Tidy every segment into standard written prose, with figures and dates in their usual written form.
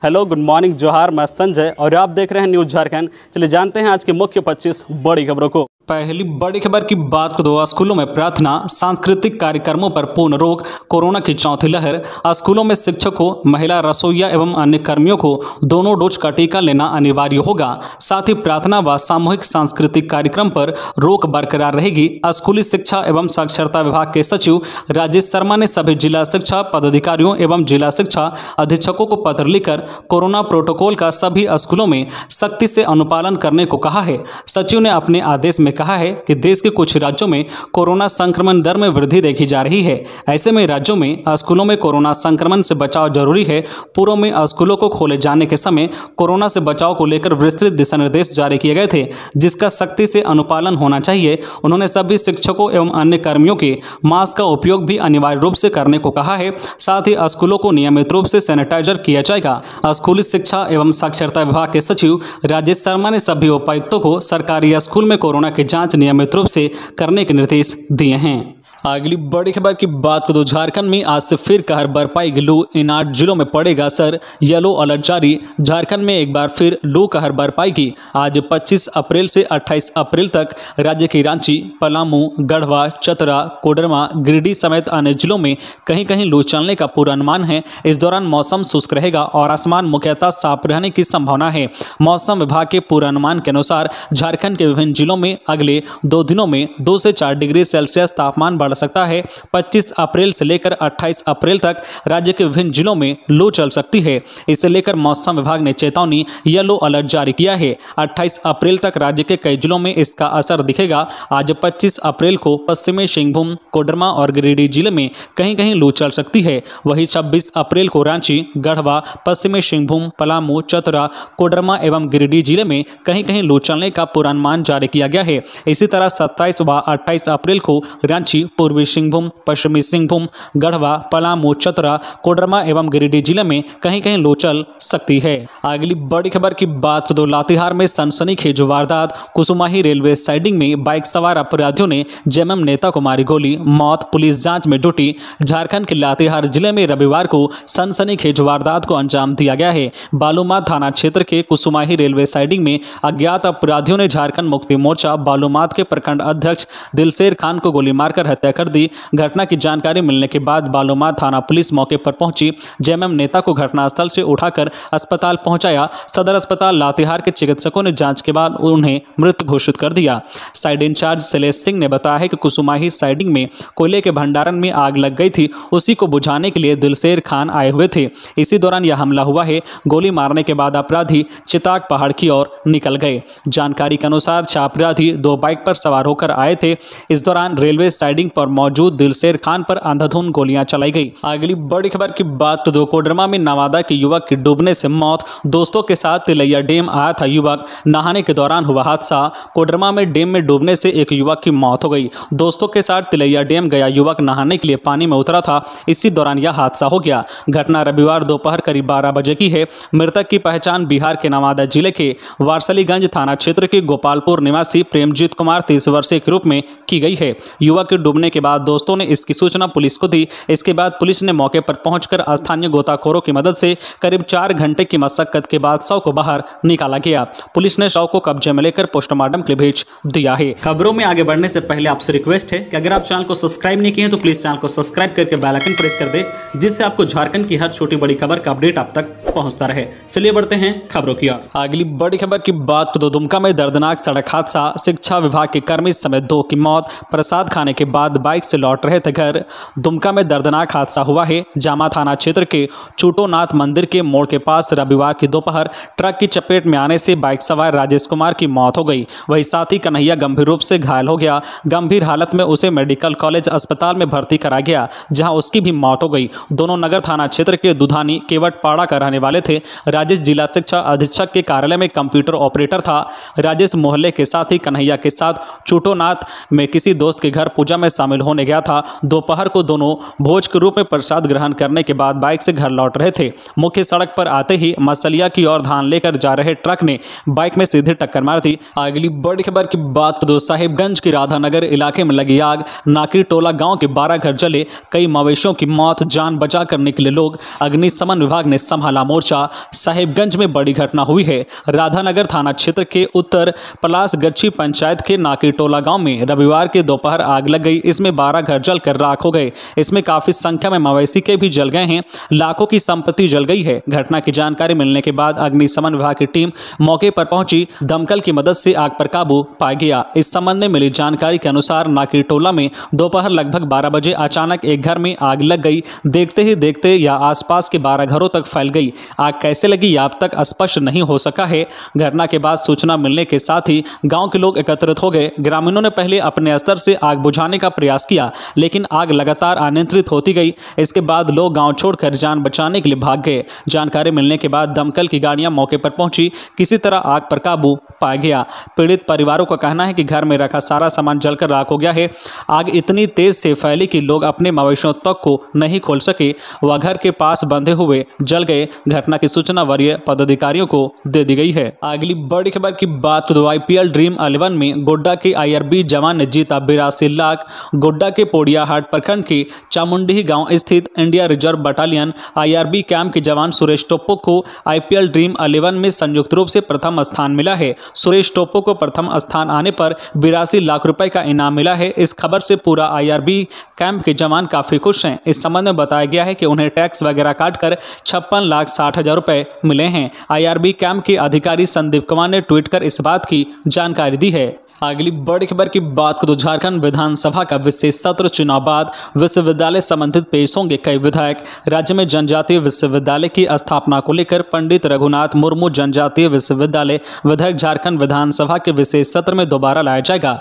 Hello, good morning, जोहार। मैं संजय और आप देख रहे हैं न्यूज़ झारखंड। चलिए जानते हैं आज की मुख्य 25 बड़ी खबरों को। पहली बड़ी खबर की बात करो। स्कूलों में प्रार्थना, सांस्कृतिक कार्यक्रमों पर पूर्ण रोक, कोरोना की चौथी लहर। स्कूलों में शिक्षकों, महिला रसोइया एवं अन्य कर्मियों को दोनों डोज का टीका लेना अनिवार्य होगा। साथ ही प्रार्थना व सामूहिक सांस्कृतिक कार्यक्रम पर रोक बरकरार रहेगी। स्कूली शिक्षा एवं साक्षरता विभाग के सचिव राजेश शर्मा ने सभी जिला शिक्षा पदाधिकारियों एवं जिला शिक्षा अधीक्षकों को पत्र लिखकर कोरोना प्रोटोकॉल का सभी स्कूलों में सख्ती से अनुपालन करने को कहा है। सचिव ने अपने आदेश में कहा है कि देश के कुछ राज्यों में कोरोना संक्रमण दर में वृद्धि देखी जा रही है। ऐसे में राज्यों में स्कूलों में कोरोना संक्रमण से बचाव जरूरी है। पूर्व में स्कूलों को खोले जाने के समय कोरोना से बचाव को लेकर विस्तृत दिशा निर्देश जारी किए गए थे, जिसका सख्ती से अनुपालन होना चाहिए। उन्होंने सभी शिक्षकों एवं अन्य कर्मियों के मास्क का उपयोग भी अनिवार्य रूप से करने को कहा है। साथ ही स्कूलों को नियमित रूप से सैनिटाइजर किया जाएगा। स्कूली शिक्षा एवं साक्षरता विभाग के सचिव राजेश शर्मा ने सभी उपायुक्तों को सरकारी स्कूल में कोरोना की जांच नियमित रूप से करने के निर्देश दिए हैं। अगली बड़ी खबर की बात करो। झारखंड में आज से फिर कहर बरपाई लू। इन 8 जिलों में पड़ेगा असर, येलो अलर्ट जारी। झारखंड में एक बार फिर लू कहर बरपाएगी। आज 25 अप्रैल से 28 अप्रैल तक राज्य के रांची, पलामू, गढ़वा, चतरा, कोडरमा, गिरिडीह समेत अन्य जिलों में कहीं कहीं लू चलने का पूर्वानुमान है। इस दौरान मौसम शुष्क रहेगा और आसमान मुख्यतः साफ रहने की संभावना है। मौसम विभाग के पूर्वानुमान के अनुसार झारखंड के विभिन्न जिलों में अगले 2 दिनों में 2 से 4 डिग्री सेल्सियस तापमान बढ़ सकता है। 25 अप्रैल से लेकर 28 अप्रैल तक राज्य के विभिन्न जिलों में लू चल सकती है। इसे लेकर मौसम विभाग ने चेतावनी येलो अलर्ट जारी किया है। 28 अप्रैल तक राज्य के कई जिलों में इसका असर दिखेगा। आज 25 अप्रैल को पश्चिमी सिंहभूम, कोडरमा और गिरिडीह जिले में कहीं कहीं लू चल सकती है। वहीं 26 अप्रैल को रांची, गढ़वा, पश्चिमी सिंहभूम, पलामू, चतरा, कोडरमा एवं गिरिडीह जिले में कहीं कहीं लू चलने का पूर्वानुमान जारी किया गया है। इसी तरह 27 व 28 अप्रैल को रांची, पूर्वी सिंहभूम, पश्चिमी सिंहभूम, गढ़वा, पलामू, चतरा, कोडरमा एवं गिरिडीह जिले में कहीं कहीं लू चल सकती है। अगली बड़ी खबर की बात करो। लातेहार में सनसनीखेज वारदात। कुसुमाही रेलवे साइडिंग में बाइक सवार अपराधियों ने जेएमएम नेता को मारी गोली, मौत। पुलिस जांच में जुटी। झारखंड के लातेहार जिले में रविवार को सनसनीखेज वारदात को अंजाम दिया गया है। बालूमाथ थाना क्षेत्र के कुसुमाही रेलवे साइडिंग में अज्ञात अपराधियों ने झारखंड मुक्ति मोर्चा बालूमाथ के प्रखंड अध्यक्ष दिलशेर खान को गोली मारकर हत्या कर दी। घटना की जानकारी मिलने के बाद बालूमाथ थाना पुलिस मौके पर पहुंची। जेएमएम नेता को घटनास्थल से उठाकर अस्पताल पहुंचाया। सदर अस्पताल लातेहार के चिकित्सकों ने जांच के बाद उन्हें मृत घोषित कर दिया। साइड इंचार्ज शैलेश सिंह ने बताया है कि कुसुमाही साइडिंग में कोयले के भंडारण में आग लग गई थी। उसी को बुझाने के लिए दिलशेर खान आए हुए थे। इसी दौरान यह हमला हुआ है। गोली मारने के बाद अपराधी चिताग पहाड़ की ओर निकल गए। जानकारी के अनुसार अपराधी 2 बाइक पर सवार होकर आए थे। इस दौरान रेलवे साइडिंग पर मौजूद दिलशेर खान पर अंधाधुंध गोलियां चलाई गई। अगली बड़ी खबर की बात तो कोडरमा में नवादा के युवक की डूबने से मौत। दोस्तों के साथ तिलैया डैम आया था युवक, नहाने के दौरान हुआ हादसा। कोडरमा में डैम में डूबने से एक युवक की मौत हो गई। दोस्तों के साथ तिलैया डैम गया युवक नहाने के लिए पानी में उतरा था। इसी दौरान यह हादसा हो गया। घटना रविवार दोपहर करीब 12 बजे की है। मृतक की पहचान बिहार के नवादा जिले के वारसलीगंज थाना क्षेत्र के गोपालपुर निवासी प्रेमजीत कुमार 30 वर्षीय के रूप में की गई है। युवक के डूबने के बाद दोस्तों ने इसकी सूचना पुलिस को दी। इसके बाद पुलिस ने मौके पर पहुंचकर स्थानीय गोताखोरों की मदद से करीब 4 घंटे की मशक्कत के बाद शव को बाहर निकाला गया। पुलिस ने शव को कब्जे में लेकर पोस्टमार्टम के लिए भेज दिया है। खबरों में आगे बढ़ने से पहले आपसे रिक्वेस्ट है कि अगर आप चैनल को सब्सक्राइब नहीं किए हैं तो प्लीज चैनल को सब्सक्राइब करके बेल आइकन प्रेस कर दे, जिससे आपको झारखंड की हर छोटी बड़ी खबर का अपडेट आप तक पहुंचता रहे। चलिए बढ़ते हैं खबरों की ओर। अगली बड़ी खबर की बात तो दुमका में दर्दनाक सड़क हादसा। शिक्षा विभाग के कर्मी समेत 2 की मौत। प्रसाद खाने के बाद बाइक से लौट रहे थे घर। दुमका में दर्दनाक हादसा हुआ है। जामा थाना क्षेत्र के चूटोनाथ मंदिर के मोड़ के पास रविवार की दोपहर ट्रक की चपेट में आने से बाइक सवार राजेश कुमार की मौत हो गई। वही साथी कन्हैया गंभीर रूप से घायल हो गया। गंभीर हालत में उसे मेडिकल कॉलेज अस्पताल में भर्ती करा गया, जहां उसकी भी मौत हो गई। दोनों नगर थाना क्षेत्र के दुधानी केवटपाड़ा का रहने वाले थे। राजेश जिला शिक्षा अधीक्षक के कार्यालय में कंप्यूटर ऑपरेटर था। राजेश मोहल्ले के साथी कन्हैया के साथ चूटोनाथ में किसी दोस्त के घर पूजा में शामिल शामिल होने गया था। दोपहर को दोनों भोज के रूप में प्रसाद ग्रहण करने के बाद बाइक से घर लौट रहे थे। मुख्य सड़क पर आते ही मसलिया की ओर धान लेकर जा रहे ट्रक ने बाइक में सीधे टक्कर मार दी। अगली बड़ी खबर की बात करें, साहिबगंज के राधानगर इलाके में लगी आग, नाकिर टोला गांव के 12 घर जले, कई मवेशियों की मौत, जान बचा कर निकले लोग, अग्निशमन विभाग ने संभाला मोर्चा। साहिबगंज में बड़ी घटना हुई है। राधानगर थाना क्षेत्र के उत्तर पलास गच्छी पंचायत के नाकिर टोला गांव में रविवार के दोपहर आग लग गई। इसमें 12 घर जलकर राख हो गए। इसमें काफी संख्या में मवेशी के भी जल गए हैं। लाखों की संपत्ति जल गई है। घटना की जानकारी मिलने के बाद अग्निशमन विभाग की टीम मौके पर पहुंची। दमकल की मदद से आग पर काबू पाया गया। इस संबंध में मिली जानकारी के अनुसार नाकिर टोला में दोपहर लगभग 12 बजे अचानक एक घर में आग लग गई। देखते ही देखते यह आसपास के 12 घरों तक फैल गई। आग कैसे लगी यह अब तक स्पष्ट नहीं हो सका है। घटना के बाद सूचना मिलने के साथ ही गांव के लोग एकत्रित हो गए। ग्रामीणों ने पहले अपने स्तर से आग बुझाने का प्रयास किया, लेकिन आग लगातार अनियंत्रित होती गई। इसके बाद लोग गांव छोड़कर जान बचाने के लिए भाग गए। जानकारी मिलने के बाद दमकल की गाड़ियां मौके पर पहुंची। किसी तरह आग पर काबू पाया गया। पीड़ित परिवारों का कहना है कि घर में रखा सारा सामान जलकर राख हो गया है। आग इतनी तेज से फैली कि लोग अपने मवेशियों तक को नहीं खोल सके। वह घर के पास बंधे हुए जल गए। घटना की सूचना वरीय पदाधिकारियों को दे दी गई है। अगली बड़ी खबर की बात करें, IPL ड्रीम 11 में गोड्डा के IRB जवान ने जीता 82 लाख। गोड्डा के पोड़ियाहाट प्रखंड के चामुंडी गांव स्थित India reserve battalion IRB camp के जवान सुरेश टोप्पो को IPL ड्रीम 11 में संयुक्त रूप से प्रथम स्थान मिला है। सुरेश टोप्पो को प्रथम स्थान आने पर 82 लाख रुपए का इनाम मिला है। इस खबर से पूरा IRB कैंप के जवान काफी खुश हैं। इस संबंध में बताया गया है कि उन्हें टैक्स वगैरह काटकर 56,60,000 रुपए मिले हैं। IRB कैंप के अधिकारी संदीप कुमार ने ट्वीट कर इस बात की जानकारी दी है। अगली बड़ी खबर की बात करें, झारखंड विधानसभा का विशेष सत्र चुनाव बाद विश्वविद्यालय संबंधित पेश होंगे कई विधायक। राज्य में जनजातीय विश्वविद्यालय की स्थापना को लेकर पंडित रघुनाथ मुर्मू जनजातीय विश्वविद्यालय विधायक झारखंड विधानसभा के विशेष सत्र में दोबारा लाया जाएगा।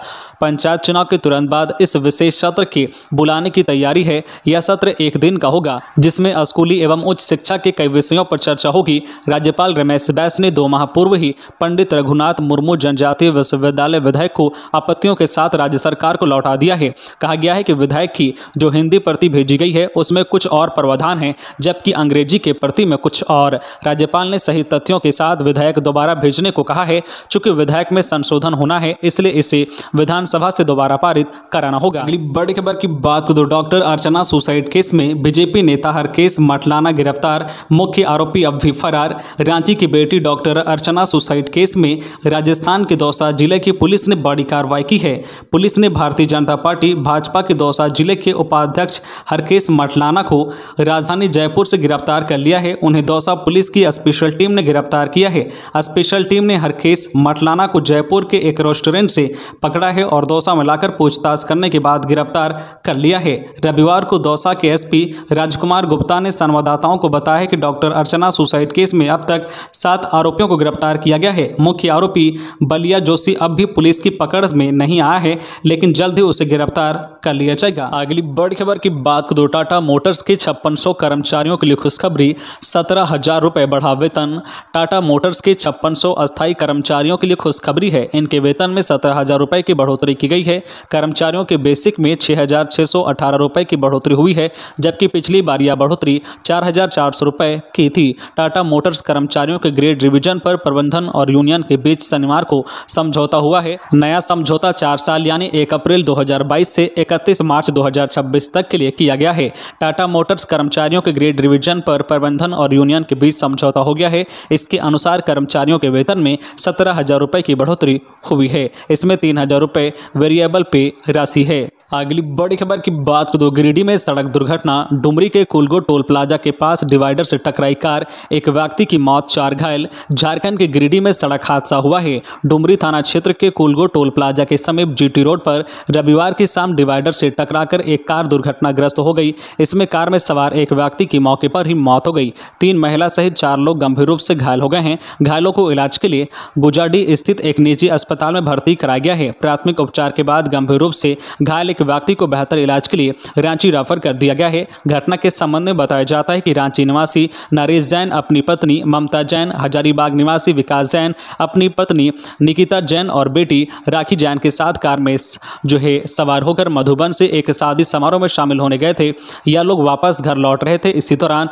पंचायत चुनाव के तुरंत बाद इस विशेष सत्र के बुलाने की तैयारी है। यह सत्र एक दिन का होगा, जिसमें स्कूली एवं उच्च शिक्षा के कई विषयों पर चर्चा होगी। राज्यपाल रमेश बैस ने 2 माह पूर्व ही पंडित रघुनाथ मुर्मू जनजातीय विश्वविद्यालय विधायक को आपत्तियों के साथ राज्य सरकार को लौटा दिया है। कहा गया है कि विधायक की जो हिंदी प्रति भेजी गई है उसमें कुछ और प्रावधान है, जबकि अंग्रेजी के प्रति में कुछ और। राज्यपाल ने सही तथ्यों के साथ विधायक दोबारा भेजने को कहा है। चूंकि विधायक में संशोधन होना है, इसलिए इसे विधानसभा से दोबारा पारित कराना होगा। अगली बड़ी खबर की बात करें, डॉक्टर अर्चना सुसाइड केस में बीजेपी नेता हरकेश मटलाना गिरफ्तार, मुख्य आरोपी अब भी फरार। रांची की बेटी डॉक्टर अर्चना सुसाइड केस में राजस्थान के दौसा जिले की पुलिस ने बड़ी कार्रवाई की है। पुलिस ने भारतीय जनता पार्टी भाजपा के दौसा जिले के उपाध्यक्ष हरकेश मटलाना को राजधानी जयपुर से गिरफ्तार कर लिया है। उन्हें दौसा पुलिस की स्पेशल टीम ने गिरफ्तार किया है। स्पेशल टीम ने हरकेश मटलाना को जयपुर के एक रेस्टोरेंट से पकड़ा है और दौसा में लाकर पूछताछ करने के बाद गिरफ्तार कर लिया है। रविवार को दौसा के SP राजकुमार गुप्ता ने संवाददाताओं को बताया कि डॉक्टर अर्चना सुसाइड केस में अब तक 7 आरोपियों को गिरफ्तार किया गया है। मुख्य आरोपी बलिया जोशी अब भी पुलिस की पकड़ में नहीं आया है, लेकिन जल्द ही उसे गिरफ्तार कर लिया जाएगा। अगली बड़ी खबर की बात करें, टाटा मोटर्स के 5600 कर्मचारियों के लिए खुशखबरी, 17,000 रुपए बढ़ा वेतन। टाटा मोटर्स के 5600 अस्थायी कर्मचारियों के लिए खुशखबरी है। इनके वेतन में 17,000 रुपए की बढ़ोतरी की गई है। कर्मचारियों के बेसिक में 6,618 रुपए की बढ़ोतरी हुई है, जबकि पिछली बार यह बढ़ोतरी 4,400 रुपए की थी। टाटा मोटर्स कर्मचारियों के ग्रेड रिवीजन पर प्रबंधन और यूनियन के बीच शनिवार को समझौता हुआ है। नया समझौता 4 साल यानी 1 अप्रैल 2022 से 31 मार्च 2026 तक के लिए किया गया है। टाटा मोटर्स कर्मचारियों के ग्रेड रिवीजन पर प्रबंधन और यूनियन के बीच समझौता हो गया है। इसके अनुसार कर्मचारियों के वेतन में 17,000 रुपए की बढ़ोतरी हुई है। इसमें 3,000 रुपए वेरिएबल पे राशि है। अगली बड़ी खबर की बात करें, गिरिडीह में सड़क दुर्घटना, डुमरी के कुलगो टोल प्लाजा के पास डिवाइडर से टकराई कार, एक व्यक्ति की मौत, 4 घायल। झारखंड के गिरिडीह में सड़क हादसा हुआ है। डुमरी थाना क्षेत्र के कुलगो टोल प्लाजा के समीप GT रोड पर रविवार की शाम डिवाइडर से टकराकर एक कार दुर्घटनाग्रस्त हो गई। इसमें कार में सवार एक व्यक्ति की मौके पर ही मौत हो गई। 3 महिला सहित 4 लोग गंभीर रूप से घायल हो गए हैं। घायलों को इलाज के लिए गुजाडीह स्थित एक निजी अस्पताल में भर्ती कराया गया है। प्राथमिक उपचार के बाद गंभीर रूप से घायल एक व्यक्ति को बेहतर इलाज के लिए रांची रेफर कर दिया गया है। घटना के संबंध में बताया जाता है कि रांची निवासी नरेश जैन अपनी पत्नी ममता जैन, हजारीबाग निवासी विकास जैन अपनी पत्नी निकिता जैन और बेटी राखी जैन के साथ कार में सवार होकर मधुबन से एक शादी समारोह में शामिल होने गए थे। यह लोग वापस घर लौट रहे थे। इसी दौरान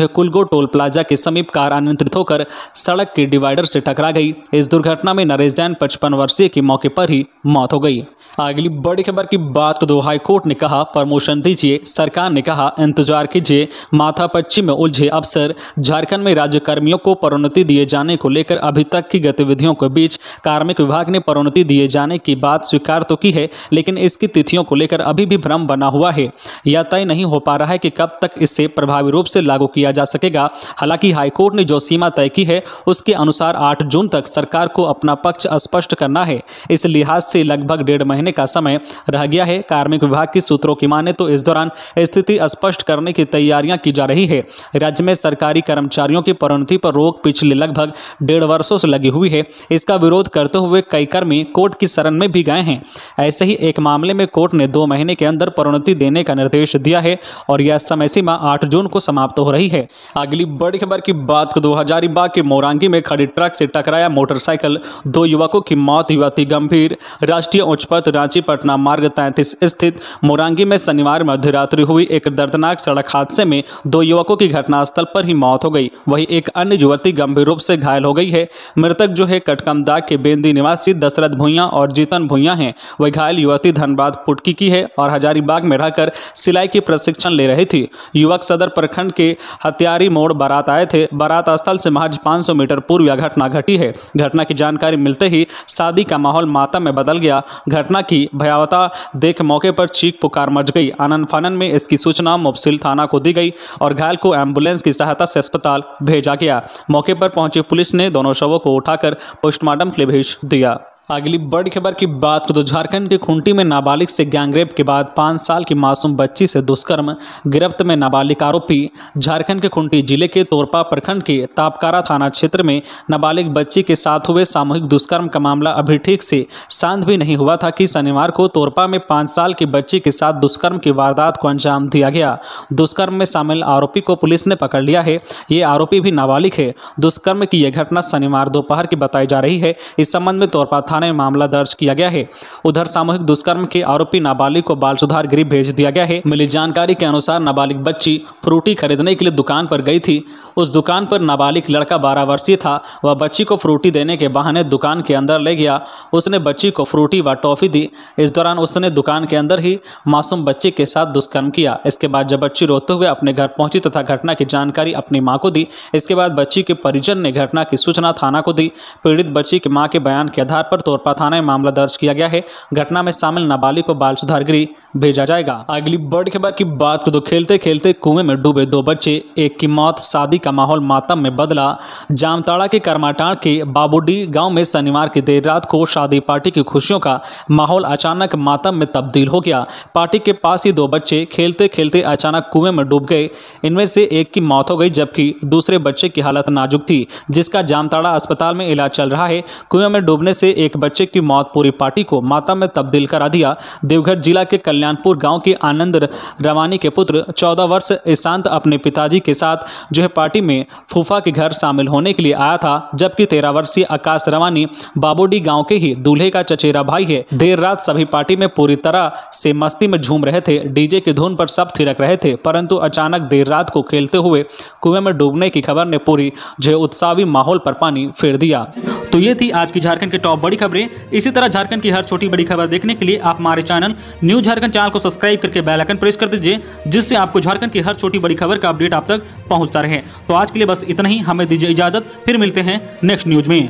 कुलगो टोल प्लाजा के समीप कार अनियंत्रित होकर सड़क के डिवाइडर से टकरा गई। इस दुर्घटना में नरेश जैन 55 वर्षीय की मौके पर ही मौत हो गई। अगली बड़ी खबर की बात तो हाई कोर्ट ने कहा प्रमोशन दीजिए, सरकार ने कहा इंतजार कीजिए। माथापच्ची में उलझे अफसर। झारखंड में राज्य कर्मियों को प्रोन्नति दिए जाने को लेकर अभी तक की गतिविधियों के बीच कार्मिक विभाग ने प्रोन्नति दिए जाने की बात स्वीकार तो की है, लेकिन इसकी तिथियों को लेकर अभी भी भ्रम बना हुआ है। यह तय नहीं हो पा रहा है कि कब तक इसे प्रभावी रूप से लागू किया जा सकेगा। हालांकि हाईकोर्ट ने जो सीमा तय की है उसके अनुसार 8 जून तक सरकार को अपना पक्ष स्पष्ट करना है। इस लिहाज से लगभग 1.5 महीने का समय रह गया है। कार्मिक विभाग की सूत्रों की माने तो इस दौरान स्थिति स्पष्ट करने की तैयारियां की जा रही है। राज्य में सरकारी कर्मचारियों की प्रोन्नति पर रोक पिछले लगभग 1.5 वर्षों से लगी हुई है। इसका विरोध करते हुए कई कर्मी कोर्ट की शरण में भी गए हैं। ऐसे ही एक मामले में कोर्ट ने 2 महीने के अंदर प्रोन्नति देने का निर्देश दिया है और यह समय सीमा 8 जून को समाप्त हो रही है। अगली बड़ी खबर की बात को 2000 के मोरंगी में खड़ी ट्रक से टकराया मोटरसाइकिल, 2 युवकों की मौत, युवती गंभीर। राष्ट्रीय उच्च पथ रांची पटना मार्ग 33 स्थित मोरंगी में शनिवार मध्यरात्रि हुई एक दर्दनाक सड़क हादसे में 2 युवकों की घटनास्थल पर ही मौत हो गई। वहीं एक अन्य युवती गंभीर रूप से घायल हो गई है। मृतक कटकमदाग के बेंदी निवासी दशरथ भुइयां और जीतन भुइयां हैं। वही घायल युवती धनबाद पुटकी की है और हजारीबाग में रहकर सिलाई की प्रशिक्षण ले रही थी। युवक सदर प्रखंड के हथियारी मोड़ बारात आए थे। बारात स्थल से महज 500 मीटर पूर्व यह घटना घटी है। घटना की जानकारी मिलते ही शादी का माहौल मातम में बदल गया। घटना की भयावहता देख मौके पर चीख पुकार मच गई। आनन फानन में इसकी सूचना मुफस्सिल थाना को दी गई और घायल को एम्बुलेंस की सहायता से अस्पताल भेजा गया। मौके पर पहुंची पुलिस ने दोनों शवों को उठाकर पोस्टमार्टम के लिए भेज दिया। अगली बड़ी खबर की बात तो झारखंड के खूंटी में नाबालिग से गैंगरेप के बाद 5 साल की मासूम बच्ची से दुष्कर्म। गिरफ्त में नाबालिग आरोपी। झारखंड के खूंटी जिले के तोरपा प्रखंड के तापकारा थाना क्षेत्र में नाबालिग बच्ची के साथ हुए सामूहिक दुष्कर्म का मामला अभी ठीक से शांत भी नहीं हुआ था कि शनिवार को तोरपा में 5 साल की बच्ची के साथ दुष्कर्म की वारदात को अंजाम दिया गया। दुष्कर्म में शामिल आरोपी को पुलिस ने पकड़ लिया है। ये आरोपी भी नाबालिग है। दुष्कर्म की यह घटना शनिवार दोपहर की बताई जा रही है। इस संबंध में तोरपा थाने में मामला दर्ज किया गया है। उधर सामूहिक दुष्कर्म के आरोपी नाबालिग को बाल सुधार गृह भेज दिया गया है। मिली जानकारी के अनुसार नाबालिग बच्ची फ्रूटी खरीदने के लिए दुकान पर गई थी। उस दुकान पर नाबालिग लड़का 12 वर्षीय था। वह बच्ची को फ्रूटी देने के बहाने दुकान के अंदर ले गया। उसने बच्ची को फ्रूटी व टॉफी दी। इस दौरान उसने दुकान के अंदर ही मासूम बच्ची के साथ दुष्कर्म किया। इसके बाद जब बच्ची रोते हुए अपने घर पहुंची तथा घटना की जानकारी अपनी मां को दी, इसके बाद बच्ची के परिजन ने घटना की सूचना थाना को दी। पीड़ित बच्ची की मां के बयान के आधार पर तोरपा थाना में मामला दर्ज किया गया है। घटना में शामिल नाबालिग को बाल सुधार गृह भेजा जाएगा। अगली बड़ी खबर की बात को खेलते खेलते कुएं में डूबे 2 बच्चे, एक की मौत। शादी का माहौल मातम में बदला। जामताड़ा के करमाटाड़ के बाबूडी गांव में शनिवार की देर रात को शादी पार्टी की खुशियों का माहौल अचानक मातम में तब्दील हो गया। पार्टी के पास ही 2 बच्चे खेलते खेलते अचानक कुएं में डूब गए। इनमें से एक की मौत हो गई जबकि दूसरे बच्चे की हालत नाजुक थी, जिसका जामताड़ा अस्पताल में इलाज चल रहा है। कुएं में डूबने से एक बच्चे की मौत पूरी पार्टी को मातम में तब्दील करा दिया। देवघर जिला के कल्याणपुर गांव के आनंद रवानी के पुत्र 14 वर्ष ईशांत अपने पिताजी के साथ पार्टी में फूफा के घर शामिल होने के लिए आया था, जबकि 13 वर्षीय आकाश रवानी बाबूडी गांव के ही दूल्हे का चचेरा भाई है। देर रात सभी पार्टी में पूरी तरह से मस्ती में झूम रहे थे। डीजे की धुन पर सब थिरक रहे थे, परंतु अचानक देर रात को खेलते हुए कुएं में डूबने की खबर ने पूरी उत्साही माहौल पर पानी फेर दिया। तो ये थी आज की झारखंड की टॉप बड़ी खबरें। इसी तरह झारखंड की हर छोटी बड़ी खबर देखने के लिए आप हमारे चैनल न्यूज झारखंड चैनल को सब्सक्राइब करके बेल आइकन प्रेस कर दीजिए, जिससे आपको झारखंड की हर छोटी बड़ी खबर का अपडेट आप तक पहुंचता रहे। तो आज के लिए बस इतना ही। हमें दीजिए इजाजत, फिर मिलते हैं नेक्स्ट न्यूज में।